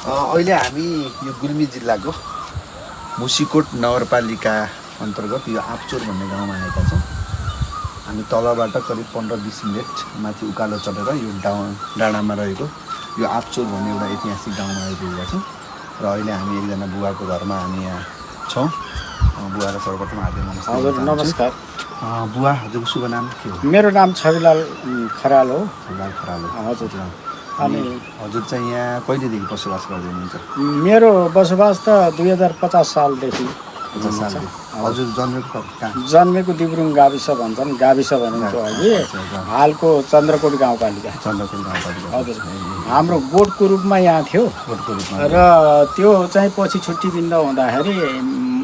अहिले हामी यो गुल्मी जिल्लाको मुसिकोट नगरपालिका अन्तर्गत यो आपचोर भन्ने गाउँमा आएका छौँ। हामी तलबाट करिब 15-20 मिनट माथि उकालो चढेर यो डाँडामा रहेको यो आपचोर भन्ने एउटा ऐतिहासिक गाउँमा आइपुगेका छौँ र अहिले हामी एकजना बुवाको घरमा हामी यहाँ छौँ। बुवा र सर्वप्रथम हार्दिक नमस्ते। हजुर नमस्कार। बुवा, हजुरको शुभ नाम के हो? मेरो नाम छविलाल खराल हो। छविलाल खराल हो। हजुर। अनि हजुर चाहिँ यहाँ कहिलेदेखि बसोबास गर्दै हुनुहुन्छ? मेरो बसोबास त 2050 सालदेखि। 50 सालदेखि। हजुर जन्मेको कहाँ? जन्मेको दिब्रुङ गाविस भन्छन्, गाविस भनिन्छ अघि। हालको चन्द्रकोट गाउँपालिका। चन्द्रकोट गाउँपालिका। हजुर। हाम्रो बोर्डको रूपमा यहाँ थियो। बोर्डको रूपमा। र त्यो चाहिँ पछि छुट्टी बिन्दा हुँदाखेरि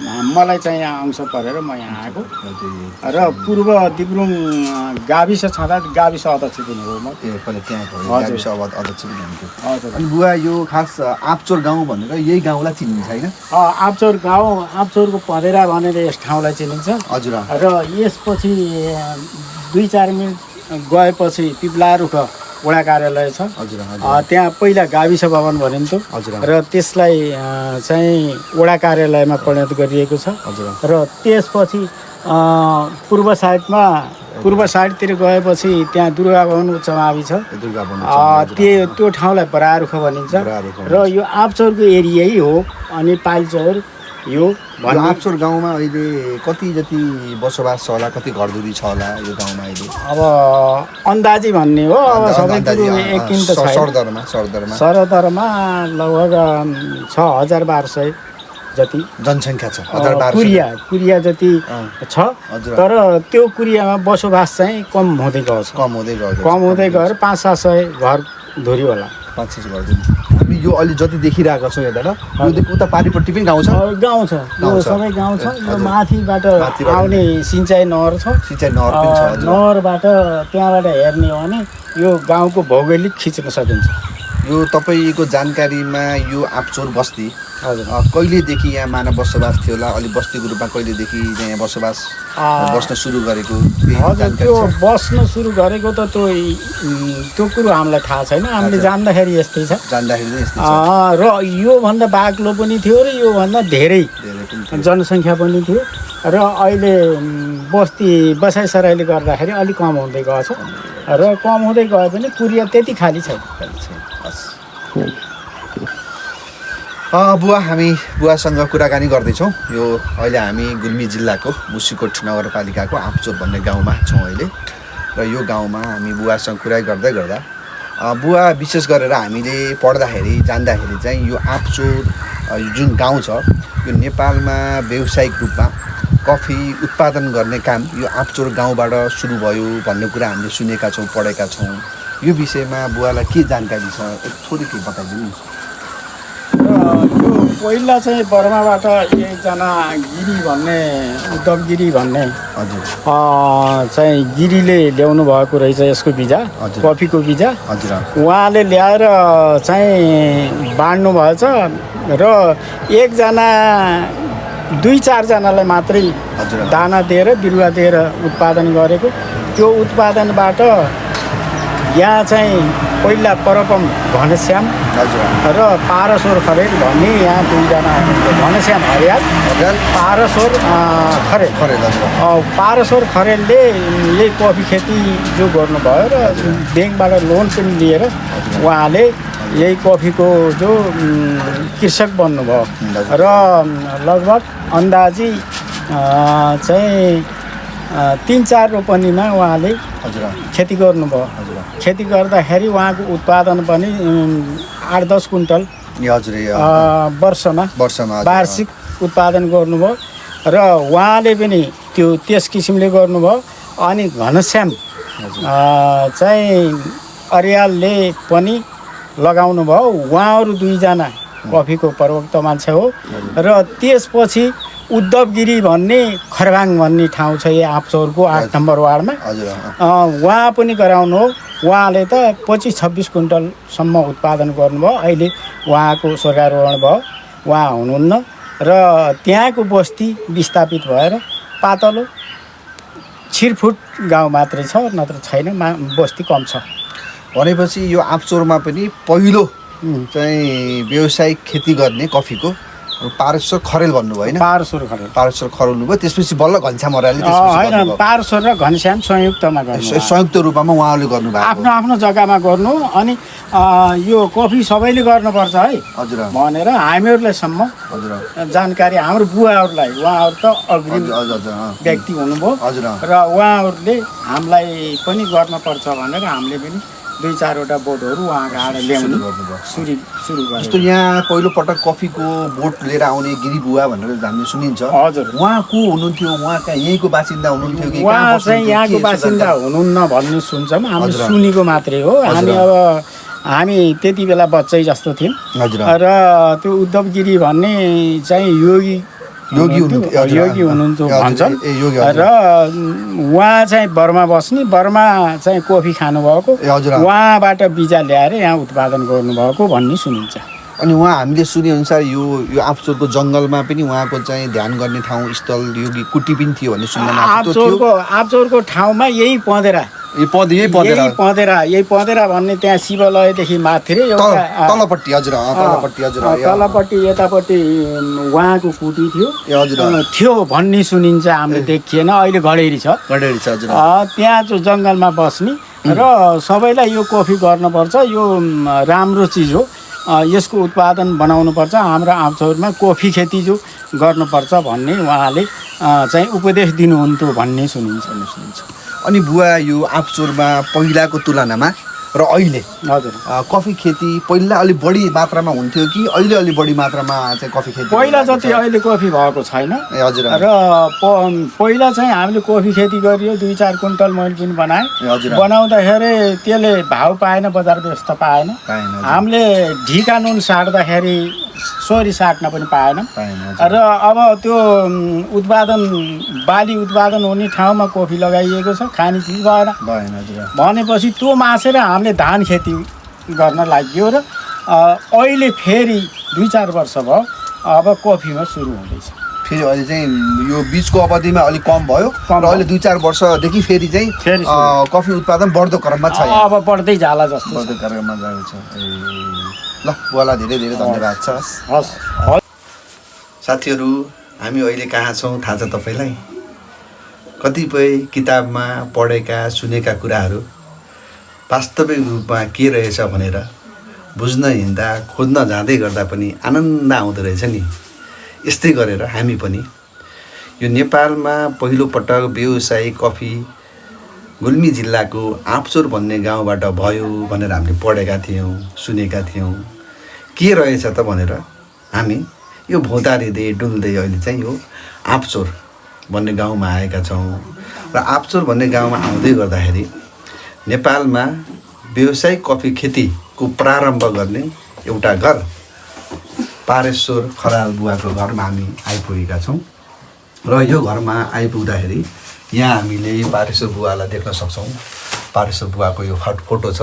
मलाई चाहिँ यहाँ अंश परेर म यहाँ आएको। र पूर्व दिब्रुङ गाविस छँदा गाविस अध्यक्ष पनि हो म। गाविस अध्यक्ष पनि हुनुहुन्थ्यो। हजुर। अनि बुवा यो खास आपचोर गाउँ भनेर यही गाउँलाई चिनिन्छ होइन? आपचोर गाउँ, आपचोरको पँधेरा भनेर यस ठाउँलाई चिनिन्छ। हजुर। र यसपछि 2-4 मिनट गएपछि पिप्ला रुख वडा कार्यालय छ। हजुर। त्यहाँ पहिला गाविस भवन भनिन्थ्यो। हजुर। र त्यसलाई चाहिँ वडा कार्यालयमा परिणत गरिएको छ। हजुर। र त्यसपछि पूर्व साइडतिर गएपछि त्यहाँ दुर्गा भवन उच्च मावि छ। दुर्गा भवन। त्यो ठाउँलाई बरारुख भनिन्छ। र यो आपचौरको एरियै हो। अनि पाइलचौर यो आपचोर गाउँमा अहिले कति जति बसोबास छ होला, कति घरधुरी छ होला यो गाउँमा अहिले? अब अन्दाजी भन्ने हो। अब सबै कुरो एकिन त छैन। सरदरमा लगभग 6,1200 जति जनसङ्ख्या छ। कुरिया जति छ। तर त्यो कुरियामा बसोबास चाहिँ कम हुँदै गएर 500-700 घर धुरी होला। 500 घर धुरी। हामी यो अलि जति देखिरहेको छौँ यता उता पारिपट्टि पनि गाउँ छ। सबै गाउँ छ। यो माथिबाट आउने सिँचाइ नहर छ। नहरबाट त्यहाँबाट हेर्ने हो भने यो गाउँको भौगोलिक खिच्न सकिन्छ। यो तपाईँको जानकारीमा यो आपचोर बस्ती कहिलेदेखि यहाँ मानव बसोबास थियो होला? अलि बस्तीको रूपमा कहिलेदेखि यहाँ बस्न सुरु गरेको? त्यो बस्न सुरु गरेको त त्यो कुरो हामीलाई थाहा छैन। हामीले जान्दाखेरि यस्तै छ। र योभन्दा बाक्लो पनि थियो र योभन्दा धेरै जनसङ्ख्या पनि थियो। र अहिले बसाइसराईले गर्दाखेरि अलिक कम हुँदै गएछ। र कम हुँदै गए पनि कुरिया त्यति खाली छैन। बुवा, हामी बुवासँग कुराकानी गर्दैछौँ। यो अहिले हामी गुल्मी जिल्लाको मुसिकोट नगरपालिकाको आपचोर भन्ने गाउँमा छौँ अहिले। र यो गाउँमा हामी बुवासँग कुरा गर्दा बुवा विशेष गरेर हामीले जान्दाखेरि चाहिँ यो आपचोर जुन गाउँ छ यो नेपालमा व्यावसायिक रूपमा कफी उत्पादन गर्ने काम यो आपचोर गाउँबाट सुरु भयो भन्ने कुरा हामीले सुनेका छौँ, पढेका छौँ। यो विषयमा बुवालाई के जानकारी छ थोरै के बताइदिनु। यो पहिला चाहिँ बर्माबाट एकजना उद्धव गिरी भन्ने चाहिँ गिरीले ल्याउनु भएको रहेछ यसको बिजा, कफीको बिजा। उहाँले ल्याएर चाहिँ बाँड्नु भएछ र एकजना 2-4 जनालाई मात्रै दाना दिएर बिरुवा दिएर उत्पादन गरेको। त्यो उत्पादनबाट यहाँ चाहिँ पहिला परपम घनश्याम र पारसोर खरेल भन्ने यहाँ 2 जना हुनुहुन्थ्यो। घनश्याम हरियाल, पारसोर खरेल। पारसोर खरेलले यही कफी खेती जो गर्नुभयो र ब्याङ्कबाट लोन पनि लिएर उहाँले यही कफीको जो कृषक बन्नुभयो। र लगभग अन्दाजी चाहिँ 3-4 रोपनीमा उहाँले खेती गर्नुभयो। खेती गर्दाखेरि उहाँको उत्पादन पनि 8-10 कुन्टल वर्षमा वार्षिक उत्पादन गर्नुभयो। र उहाँले पनि त्यस किसिमले गर्नुभयो। अनि घनश्याम चाहिँ अर्यालले पनि लगाउनु भयो। उहाँहरू 2 जना कफीको प्रवक्ता मान्छे हो। र त्यसपछि उद्धव गिरी भन्ने खरबाङ भन्ने ठाउँ छ यो आपचौरको 8 नम्बर वार्डमा। उहाँ पनि गराउनु हो। उहाँले त 25-26 कुन्टलसम्म उत्पादन गर्नुभयो। अहिले उहाँको स्वर्गारोहण भयो, उहाँ हुनुहुन्न। र त्यहाँको बस्ती विस्थापित भएर पातलो छिरफुट गाउँ मात्रै छ, नत्र छैन। बस्ती कम छ। भनेपछि यो आपचोरमा पनि पहिलो चाहिँ व्यावसायिक खेती गर्ने कफीको पारेश्वर खरेल भन्नुभयो होइन? पारसुर खरेल। पारेश्वर खरेल हुनुभयो, त्यसपछि बल्ल घनश्याम अर्यालले होइन, पारसुर र घनश्याम संयुक्तमा गर्नु, संयुक्त रूपमा उहाँले गर्नुभएको आफ्नो आफ्नो जग्गामा गर्नु। अनि यो कफी सबैले गर्नुपर्छ है हजुर भनेर हामीहरूलेसम्म हजुर जानकारी, हाम्रो बुवाहरूलाई, उहाँहरू त अग्रिम व्यक्ति हुनुभयो हजुर र उहाँहरूले हामीलाई पनि गर्नुपर्छ भनेर हामीले पनि 2-4वटा बोटहरू उहाँको आएर ल्याउनु सुरु गरे। जस्तो यहाँ पहिलोपटक कफीको बोट लिएर आउने गिरी बुवा भनेर हामीले सुनिन्छ। हजुर, उहाँ को हुनुहुन्थ्यो? उहाँ यहीँको बासिन्दा हुनुहुन्थ्यो कि उहाँ चाहिँ यहाँको बासिन्दा हुनुहुन्न भन्ने सुन्छौँ, हामीले सुनेको मात्रै हो। हामी त्यति बेला बच्चै जस्तो थियौँ र त्यो उद्धव गिरी भन्ने चाहिँ योगी हुनुहुन्थ्यो भन्छ र उहाँ चाहिँ बर्मा बस्ने, बर्मा चाहिँ कफी खानुभएको, उहाँबाट बिजा ल्याएर यहाँ उत्पादन गर्नुभएको भन्ने सुनिन्छ। अनि उहाँ हामीले सुनेअनुसार यो आँपचौरको जङ्गलमा पनि उहाँको चाहिँ ध्यान गर्ने ठाउँ स्थल योगी कुटी पनि थियो भन्ने सुन्नमा आँपचौरको ठाउँमा यही पँधेरा भन्ने त्यहाँ शिवालयदेखि माथि तलपट्टि तलपट्टि यतापट्टि उहाँको कुटी थियो भन्ने सुनिन्छ। हामीले देखिएन, अहिले घडेरी छ त्यहाँ चाहिँ जङ्गलमा बस्ने र सबैलाई यो कफी गर्नुपर्छ, यो राम्रो चिज हो, यसको उत्पादन बनाउनुपर्छ, हाम्रो आँपचौरमा कफी खेती जो गर्नुपर्छ भन्ने उहाँले चाहिँ उपदेश दिनुहुन्थ्यो भन्ने सुनिन्छ। अनि बुवा यो आँपचौरमा पहिलाको तुलनामा र अहिले हजुर कफी खेती पहिला अलि बढी मात्रामा हुन्थ्यो कि अहिले अलि बढी मात्रामा चाहिँ कफी खेती? पहिला जति अहिले कफी भएको छैन। हजुर र पहिला चाहिँ हामीले कफी खेती गरियो, 2-4 कुन्टल मैले पनि बनाएँ। बनाउँदाखेरि त्यसले भाउ पाएन, बजार व्यवस्था पाएन। हामीले ढिका नुन साट्दाखेरि सोरी साट्न पनि पाएन र अब त्यो बाली उत्पादन हुने ठाउँमा कफी लगाइएको छ, खाने चिज भएन भनेपछि त्यो मासेर हामीले धान खेती गर्न लाग्यो र अहिले फेरि 2-4 वर्ष भयो अब कफीमा सुरु हुँदैछ। फेरि अहिले चाहिँ यो बिचको अवधिमा अलिक कम भयो र अहिले 2-4 वर्षदेखि फेरि चाहिँ कफी उत्पादन बढ्दो क्रममा छ, अब बढ्दै जाला जस्तो बढ्दो क्रममा गएको छ। ल बुवालाई धेरै धेरै धन्यवाद छ। साथीहरू, हामी अहिले कहाँ छौँ थाहा छ तपाईँलाई? कतिपय किताबमा पढेका सुनेका कुराहरू वास्तविक रूपमा के रहेछ भनेर बुझ्न हिँड्दा, खोज्न जाँदै गर्दा पनि आनन्द आउँदो रहेछ नि। यस्तै गरेर हामी पनि यो नेपालमा पहिलोपटक व्यवसायिक कफी गुल्मी जिल्लाको आँपचौर भन्ने गाउँबाट भयो भनेर हामीले पढेका थियौँ, सुनेका थियौँ। के रहेछ त भनेर हामी यो भौतारिँदै डुल्दै अहिले चाहिँ यो आँपचौर भन्ने गाउँमा आएका छौँ। र आँपचौर भन्ने गाउँमा आउँदै गर्दाखेरि नेपालमा व्यावसायिक कफी खेतीको प्रारम्भ गर्ने एउटा घर पारेश्वर खराल बुवाको घरमा हामी आइपुगेका छौँ। र यो घरमा आइपुग्दाखेरि यहाँ हामीले पारेश्वर बुवालाई देख्न सक्छौँ। पारेश्वर बुवाको यो फोटो छ।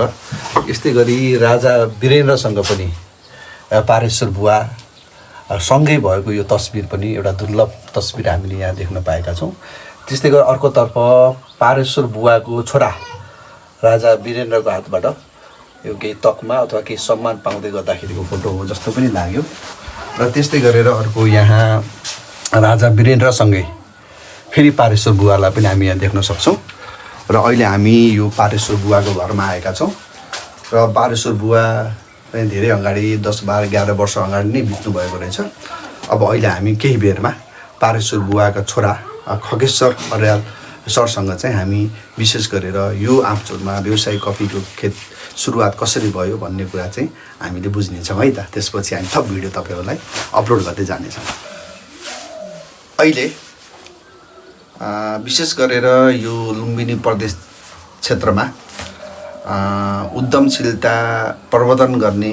यस्तै गरी राजा वीरेन्द्रसँग पनि पारेश्वर बुवा सँगै भएको यो तस्बिर पनि एउटा दुर्लभ तस्बिर हामीले यहाँ देख्न पाएका छौँ। त्यस्तै गरी अर्कोतर्फ पारेश्वर बुवाको छोरा राजा वीरेन्द्रको हातबाट यो केही तकमा अथवा केही सम्मान पाउँदै गर्दाखेरिको फोटो हो जस्तो पनि लाग्यो। र त्यस्तै गरेर अर्को यहाँ राजा वीरेन्द्रसँगै फेरि पारेश्वर बुवालाई पनि हामी यहाँ देख्न सक्छौँ। र अहिले हामी यो पारेश्वर बुवाको घरमा आएका छौँ। र पारेश्वर बुवा पनि धेरै अगाडि 10-12-11 वर्ष अगाडि नै बित्नु भएको रहेछ। अब अहिले हामी केही बेरमा पारेश्वर बुवाका छोरा खगेश्वर अर्याल सरसँग चाहिँ हामी विशेष गरेर यो आँपचौरमा व्यावसायिक कफीको सुरुवात कसरी भयो भन्ने कुरा चाहिँ हामीले बुझ्नेछौँ है त। त्यसपछि हामी थप भिडियो तपाईँहरूलाई अपलोड गर्दै जानेछौँ। अहिले विशेष गरेर यो लुम्बिनी प्रदेश क्षेत्रमा उद्यमशीलता प्रवर्धन गर्ने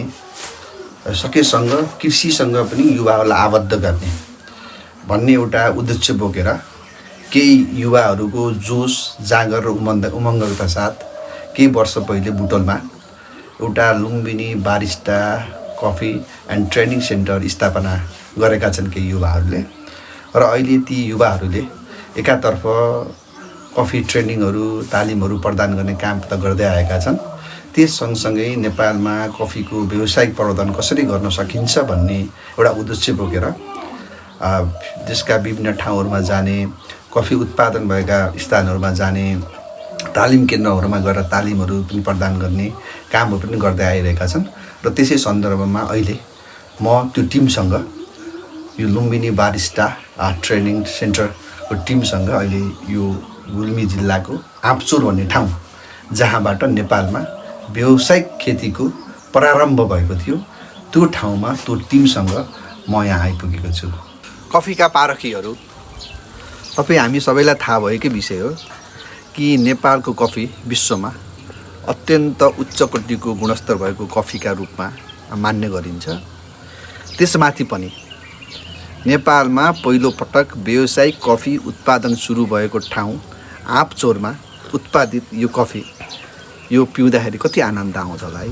सकेसँग कृषिसँग पनि युवाहरूलाई आबद्ध गर्ने भन्ने एउटा उद्देश्य बोकेर केही युवाहरूको जोस जाँगर र उमङ्गका साथ केही वर्ष पहिले बुटोलमा एउटा Lumbini barista coffee and training centre स्थापना गरेका छन् केही युवाहरूले। र अहिले ती युवाहरूले एकातर्फ कफी ट्रेनिङहरू तालिमहरू प्रदान गर्ने काम त गर्दै आएका छन्, त्यस सँगसँगै नेपालमा कफीको व्यावसायिक प्रवर्धन कसरी गर्न सकिन्छ भन्ने एउटा उद्देश्य बोकेर देशका विभिन्न ठाउँहरूमा जाने, कफी उत्पादन भएका स्थानहरूमा जाने, तालिम केन्द्रहरूमा गएर तालिमहरू पनि प्रदान गर्ने कामहरू पनि गर्दै आइरहेका छन्। र त्यसै सन्दर्भमा अहिले म त्यो टिमसँग, यो लुम्बिनी बारिस्टा ट्रेनिङ सेन्टरको टिमसँग अहिले यो गुल्मी जिल्लाको आँपचौर भन्ने ठाउँ जहाँबाट नेपालमा व्यावसायिक खेतीको प्रारम्भ भएको थियो, त्यो ठाउँमा त्यो टिमसँग म यहाँ आइपुगेको छु। कफीका पारखीहरू, तपाईँ हामी सबैलाई थाहा भएकै विषय हो कि नेपालको कफी विश्वमा अत्यन्त उच्च कोटिको गुणस्तर भएको कफीका रूपमा मान्ने गरिन्छ। त्यसमाथि पनि नेपालमा पहिलोपटक व्यावसायिक कफी उत्पादन सुरु भएको ठाउँ आँपचौरमा उत्पादित यो कफी, यो पिउँदाखेरि कति आनन्द आउँछ होला है।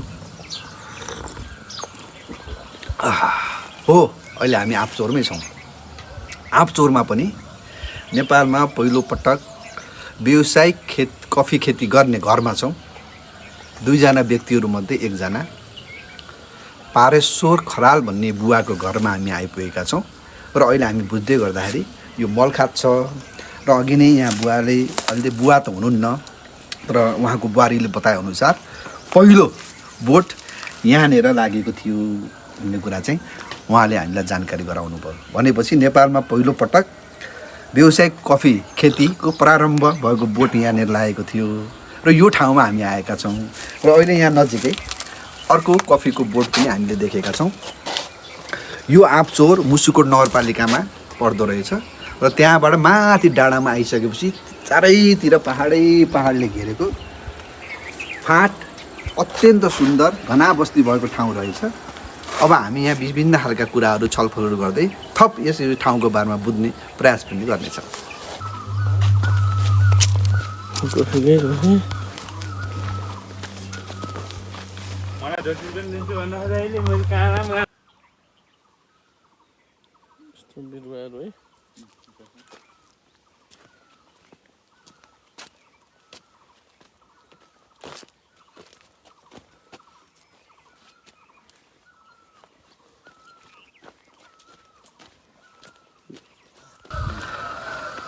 हो, अहिले हामी आँपचौरमै छौँ। आँपचौरमा पनि नेपालमा पहिलोपटक व्यावसायिक कफी खेती गर्ने घरमा छौँ। 2 जना व्यक्तिहरूमध्ये 1 जना पारेश्वर खराल भन्ने बुवाको घरमा हामी आइपुगेका छौँ। र अहिले हामी बुझ्दै गर्दाखेरि यो मलखात छ र अघि नै यहाँ बुवाले, अहिले बुवा त हुनुहुन्न तर उहाँको बुहारीले बताएअनुसार पहिलो बोट यहाँनिर लागेको थियो भन्ने कुरा चाहिँ उहाँले हामीलाई जानकारी गराउनु भयो। भनेपछि नेपालमा पहिलोपटक व्यावसायिक कफी खेतीको प्रारम्भ भएको बोट यहाँनिर लागेको थियो र यो ठाउँमा हामी आएका छौँ। र अहिले यहाँ नजिकै अर्को कफीको बोट पनि हामीले देखेका छौँ। यो आँपचौर मुसिकोट नगरपालिकामा पर्दो रहेछ र त्यहाँबाट माथि डाँडामा आइसकेपछि चारैतिर पहाडले घेरेको फाँट अत्यन्त सुन्दर घना बस्ती भएको ठाउँ रहेछ। अब हामी यहाँ विभिन्न खालका कुराहरू छलफलहरू गर्दै थप यस ठाउँको बारेमा बुझ्ने प्रयास पनि गर्नेछौँ।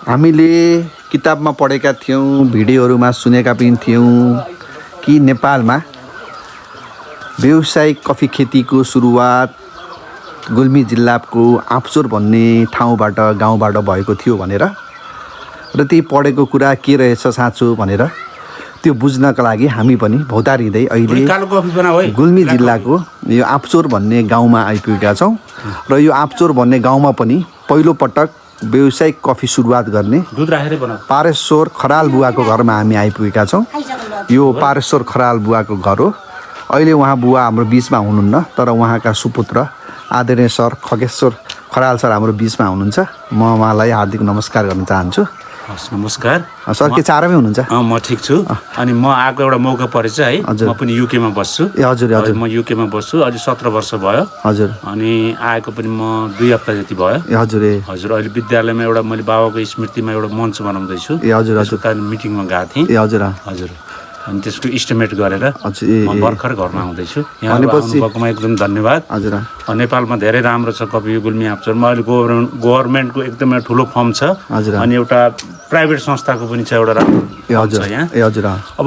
हामीले किताबमा पढेका थियौँ, भिडियोहरूमा सुनेका पनि थियौँ कि नेपालमा व्यावसायिक कफी खेतीको सुरुवात गुल्मी जिल्लाको आँपचौर भन्ने ठाउँबाट, गाउँबाट भएको थियो भनेर। र त्यही पढेको कुरा के रहेछ साँचो भनेर त्यो बुझ्नका लागि हामी पनि भौतारिँदै अहिले गुल्मी जिल्लाको यो आँपचौर भन्ने गाउँमा आइपुगेका छौँ। र यो आँपचौर भन्ने गाउँमा पनि पहिलोपटक व्यावसायिक कफी सुरुवात गर्ने पारेश्वर खराल बुवाको घरमा हामी आइपुगेका छौँ। यो पारेश्वर खराल बुवाको घर हो। अहिले उहाँ बुवा हाम्रो बिचमा हुनुहुन्न, तर उहाँका सुपुत्र आदरणीय सर खगेश्वर खराल सर हाम्रो बिचमा हुनुहुन्छ। म उहाँलाई हार्दिक नमस्कार गर्न चाहन्छु। हस्, नमस्कार सर। के चारमै हुनुहुन्छ? म ठिक छु। अनि म आएको एउटा मौका परेछ है। म पनि युकेमा बस्छु। ए हजुर हजुर। म युकेमा बस्छु, अहिले 17 वर्ष भयो। हजुर। अनि आएको पनि म 2 हप्ता जति भयो। ए हजुर। ए हजुर। अहिले विद्यालयमा एउटा मैले बाबाको स्मृतिमा एउटा मञ्च बनाउँदैछु। ए हजुर हजुर। कारण मिटिङमा गएको थिएँ। ए हजुर हजुर। अनि त्यसको इस्टिमेट गरेर म भर्खर घरमा आउँदैछु। यहाँ आउनुभएकोमा एकदम धन्यवाद। हजुर। नेपालमा धेरै राम्रो छ कफी गुल्मी आँपचौरमा। अहिले गभर्मेन्टको एकदमै ठुलो फर्म छ। अनि एउटा प्राइभेट संस्थाको पनि छ एउटा राम्रो छ यहाँ। ए हजुर। अब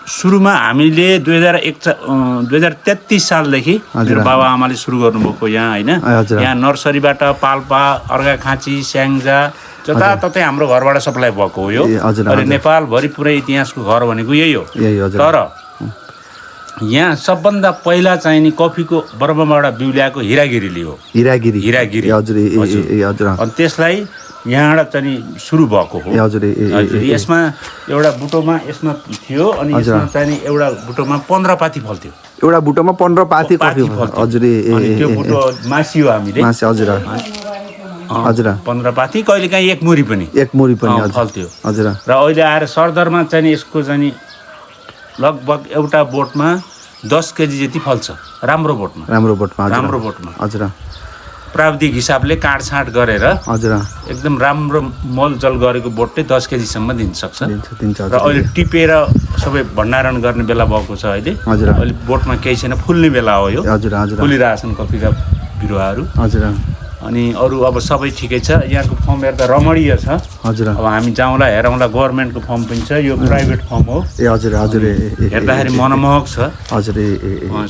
सुरुमा हामीले 2033 सालदेखि मेरो बाबा आमाले सुरु गर्नुभएको यहाँ होइन। यहाँ नर्सरीबाट पाल्पा, अर्घाखाँची, स्याङ्जा जताततै हाम्रो घरबाट सप्लाई भएको हो यो। अहिले नेपालभरि पुरै इतिहासको घर भनेको यही हो। तर यहाँ सबभन्दा पहिला चाहिँ नि कफीको बर्माबाट बिउ ल्याएको हिरागिरीले हो। हिरागिरी हजुर। हजुर। अनि त्यसलाई यहाँबाट चाहिँ सुरु भएको हो। हजुर। यसमा एउटा बुटोमा यसमा थियो अनि यसमा चाहिँ एउटा बुटोमा 15 पाती फल्थ्यो। एउटा बुटोमा 15 पाती कफी फल्थ्यो। हजुर। अनि त्यो बुटो मासियो हामीले। हजुर। हजुर। 15 पाती, कहिलेकाहीँ 1 मुरी पनि फल्थ्यो। हजुर। र अहिले आएर सरदरमा चाहिँ यसको चाहिँ लगभग एउटा बोटमा 10 केजी जति फल्छ। राम्रो बोटमा। राम्रो बोटमा। राम्रो बोटमा। हजुर। प्राविधिक हिसाबले काटछाँट गरेर हजुर एकदम राम्रो मलजल गरेको बोटले 10 केजीसम्म दिन सक्छ दिन्छ र अहिले टिपेर सबै भण्डारण गर्ने बेला भएको छ अहिले हजुर अहिले बोटमा केही छैन फुल्ने बेला हो यो हजुर हजुर फुलिरहेछन् कफीका बिरुवाहरू हजुर अनि अरू अब सबै ठिकै छ यहाँको फर्म हेर्दा रमणीय छ हजुर अब हामी जाउँला हेरौँला गभर्मेन्टको फर्म पनि छ यो प्राइभेट फर्म हो ए हजुर हजुर हेर्दाखेरि मनमोहक छ हजुर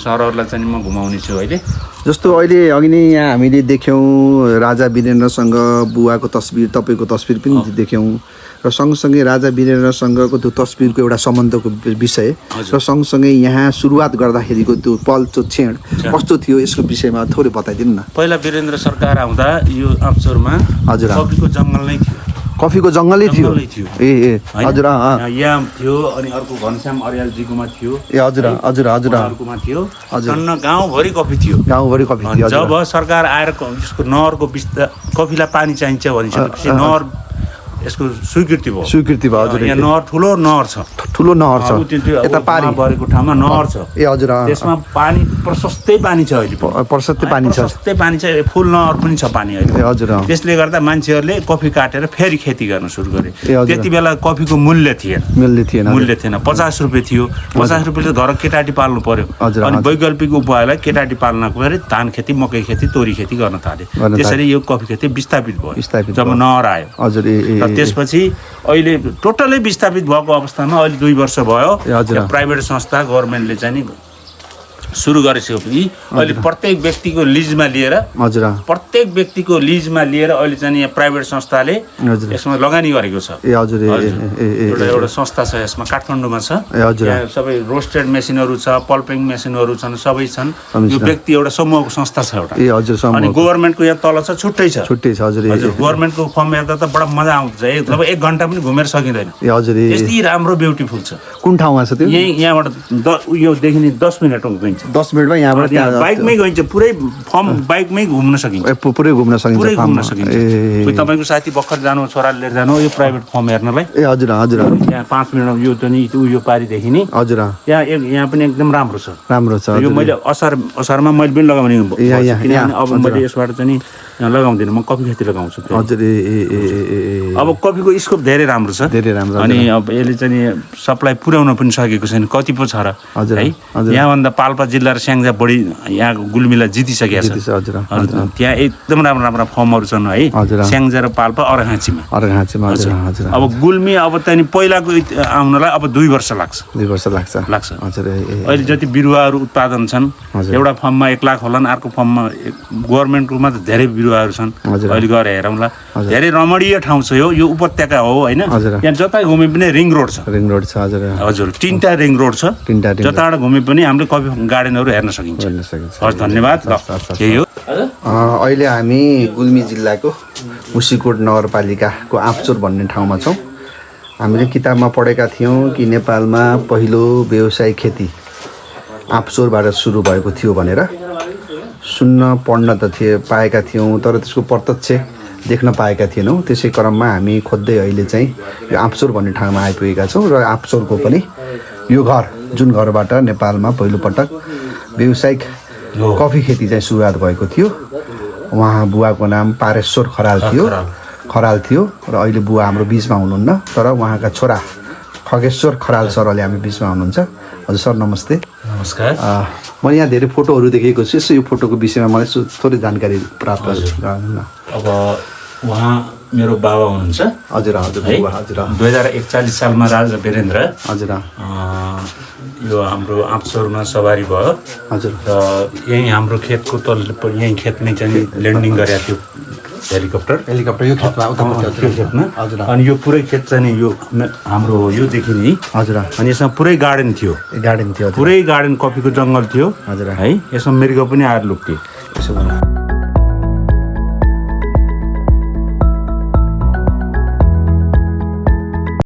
सरहरूलाई चाहिँ म घुमाउने छु अहिले जस्तो अहिले अघि नै यहाँ हामीले देख्यौँ राजा वीरेन्द्रसँग बुवाको तस्बिर तपाईँको तस्बिर पनि देख्यौँ र सँगसँगै राजा वीरेन्द्रसँगको त्यो तस्बिरको एउटा सम्बन्धको विषय र सँगसँगै यहाँ सुरुवात गर्दाखेरिको त्यो पल त्यो क्षण कस्तो थियो यसको विषयमा थोरै बताइदिनु न पहिला वीरेन्द्र सरकार आउँदा यो आम्चोरमा हजुर कफीको जङ्गल नै थियो कफीको जङ्गलै थियो ए ए हजुर यहाँ थियो अनि अर्को घनश्याम अर्यालजीकोमा थियो ए हजुर हजुर हजुर अर्कोमा थियो सन्न गाउँभरि कफी थियो गाउँभरि कफी थियो जब सरकार आएर यसको नहरको कफीलाई पानी चाहिन्छ भनिसकेपछि नहर यसको स्वीकृति भयो हजुर यहाँ नहर ठुलो नहर छ यता पारी भरेको ठाउँमा नहर छ ए हजुर त्यसमा पानी प्रशस्तै पानी छ अहिले प्रशस्तै पानी छ फुल नहर पनि छ पानी अहिले हजुर त्यसले गर्दा मान्छेहरूले कफी काटेर फेरि खेती गर्न सुरु गरे त्यति बेला कफीको मूल्य थिएन 50 रुपियाँ थियो 50 रुपियाँले घर केटाटी पाल्नु पर्यो अनि वैकल्पिक उपायलाई केटाटी पाल्नको लागि धान खेती मकै खेती तोरी खेती गर्न थाले त्यसरी यो कफी खेती विस्थापित भयो जब नहर आयो हजुर त्यसपछि अहिले टोटलै विस्थापित भएको अवस्थामा अहिले 2 वर्ष भयो प्राइभेट संस्था गभर्मेन्टले चाहिँ नि सुरु गरेपछि अहिले प्रत्येक व्यक्तिको लिजमा लिएर अहिले चाहिँ यहाँ प्राइभेट संस्थाले यसमा लगानी गरेको छ ए हजुर एउटा संस्था छ यसमा काठमाडौँमा छ यहाँ सबै रोस्टेड मेसिनहरू छ पल्पिङ मेसिनहरू छन् सबै छन् यो व्यक्ति एउटा समूहको संस्था छ एउटा ए हजुर अनि गभर्मेन्टको यहाँ तल छ छुट्टै छ हजुर गभर्मेन्टको फर्म हेर्दा त बडा मजा आउँछ मतलब 1 घण्टा पनि घुमेर सकिँदैन ए हजुर यति राम्रो ब्युटिफुल छ कुन ठाउँमा छ त्यो यहाँबाट यो देखिने 10 मिनेटमा गइन्छ 10 मिनेटमा यहाँबाट बाइकमै गइन्छ पुरै फर्म बाइकमै घुम्न सकिन्छ पुरै घुम्न सकिन्छ कोही तपाईँको साथी भर्खर जानु छोराले लिएर जानु यो प्राइभेट फर्म हेर्नलाई ए हजुर यहाँ 5 मिनेटमा यो त नि यो पारिदेखि नि हजुर यहाँ पनि एकदम राम्रो छ यो मैले असारमा मैले पनि लगाउने किनभने अब मैले यसबाट चाहिँ लगाउँदिनँ म कफी खेती लगाउँछु हजुर अब कफीको स्कोप धेरै राम्रो छ अनि अब यसले चाहिँ सप्लाई पुर्याउन पनि सकेको छैन कति पो छ र है यहाँभन्दा पाल्पा जिल्ला र स्याङ्जा बढी यहाँको गुल्मीलाई जितिसकेको छ त्यहाँ एकदम राम्रो फर्महरू छन् है स्याङ्जा र पाल्पा अर्घाँचीमा अब गुल्मी अब त्यहाँदेखि पहिलाको आउनलाई अब 2 वर्ष लाग्छ अहिले जति बिरुवाहरू उत्पादन छन् एउटा फर्ममा 1 लाख होलान् अर्को फर्ममा गभर्मेन्टकोमा त धेरै बिरुवाहरू छन् अहिले गएर हेरौँला धेरै रमणीय ठाउँ छ यो उपत्यका हो होइन यहाँ जता घुमे पनि रिङ रोड छ हजुर 3टा रिङ रोड छ जताबाट घुमे पनि हामीले कफी गार्डनहरू हेर्न सकिन्छ हस् धन्यवाद यही हो अहिले हामी गुल्मी जिल्लाको मुसिकोट नगरपालिकाको आँपचोर भन्ने ठाउँमा छौँ हामीले किताबमा पढेका थियौँ कि नेपालमा पहिलो व्यवसायिक खेती आँपचोरबाट सुरु भएको थियो भनेर सुन्न पढ्न त पाएका थियौँ तर त्यसको प्रत्यक्ष देख्न पाएका थिएनौँ त्यसै क्रममा हामी खोज्दै अहिले चाहिँ यो आँपचोर भन्ने ठाउँमा आइपुगेका छौँ र आँपचोरको पनि यो घर जुन घरबाट नेपालमा पहिलोपटक व्यावसायिक कफी खेती चाहिँ सुरुवात भएको थियो उहाँ बुवाको नाम पारेश्वर खराल थियो र अहिले बुवा हाम्रो बिचमा हुनुहुन्न तर उहाँका छोरा खगेश्वर खराल सरले हामी बिचमा हुनुहुन्छ हजुर सर नमस्ते नमस्कार म यहाँ धेरै फोटोहरू देखेको छु यसो यो फोटोको विषयमा मलाई थोरै जानकारी प्राप्त गराउनु न अब उहाँ मेरो बाबा हुनुहुन्छ हजुर 2041 सालमा राजा वीरेन्द्र हजुर यो हाम्रो आँपचोरमा सवारी भयो हजुर र यही हाम्रो खेतको यही खेतमै चाहिँ ल्यान्डिङ गरेको थियो हेलिकप्टर यो खेतमा हजुर अनि यो पुरै खेत चाहिँ यो हाम्रो यो देखिने हजुर अनि यसमा पुरै गार्डन थियो पुरै गार्डन कफीको जङ्गल थियो हजुर है यसमा मृग पनि आएर लुक्थे यसो